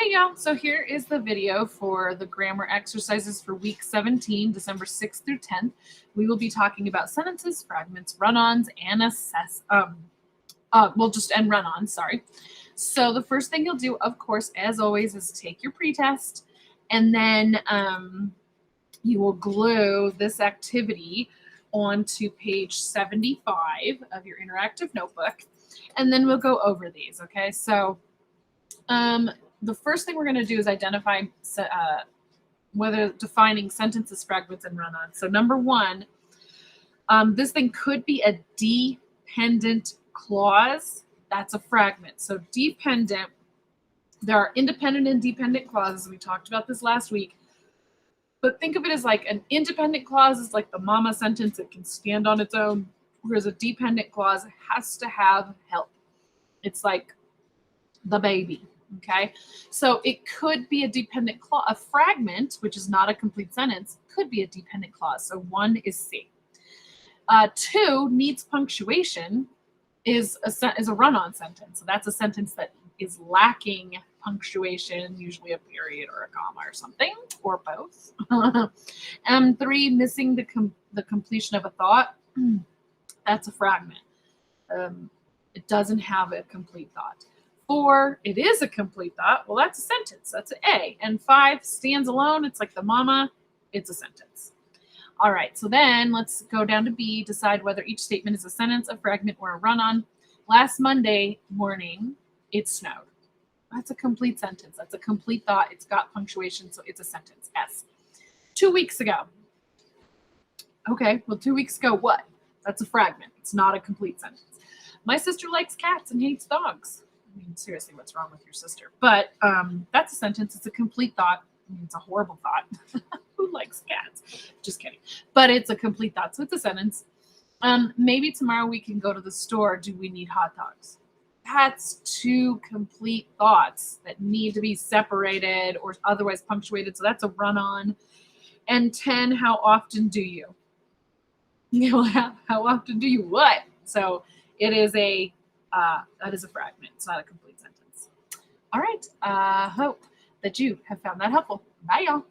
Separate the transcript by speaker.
Speaker 1: Hey y'all, so here is the video for the grammar exercises for week 17, December 6th through 10th. We will be talking about sentences, fragments, run-ons, and and run-ons, sorry. So the first thing you'll do, of course, as always, is take your pretest, and then you will glue this activity onto page 75 of your interactive notebook, and then we'll go over these, okay? So the first thing we're going to do is identify whether defining sentences, fragments, and run-ons. So number one, this thing could be a dependent clause. That's a fragment. So dependent, there are independent and dependent clauses. We talked about this last week. But think of it as like an independent clause is like the mama sentence. It can stand on its own, whereas a dependent clause has to have help. It's like the baby. Okay, so it could be a dependent clause. A fragment, which is not a complete sentence, could be a dependent clause. So one is C. Two, needs punctuation, is a run-on sentence. So that's a sentence that is lacking punctuation, usually a period or a comma or something, or both. Three, missing the completion of a thought. That's a fragment. It doesn't have a complete thought. 4, it is a complete thought. Well, that's a sentence. That's an A. And 5, stands alone. It's like the mama. It's a sentence. All right, so then let's go down to B, decide whether each statement is a sentence, a fragment, or a run-on. Last Monday morning, it snowed. That's a complete sentence. That's a complete thought. It's got punctuation, so it's a sentence. S. 2 weeks ago. Okay, well, 2 weeks ago, what? That's a fragment. It's not a complete sentence. My sister likes cats and hates dogs. I mean, seriously, what's wrong with your sister? But that's a sentence. It's a complete thought. I mean, it's a horrible thought. Who likes cats? Just kidding. But it's a complete thought, so it's a sentence. Maybe tomorrow we can go to the store. Do we need hot dogs? That's 2 complete thoughts that need to be separated or otherwise punctuated. So that's a run-on. And 10, how often do you? How often do you what? So it is that is a fragment. It's not a complete sentence. All right. Hope that you have found that helpful. Bye, y'all.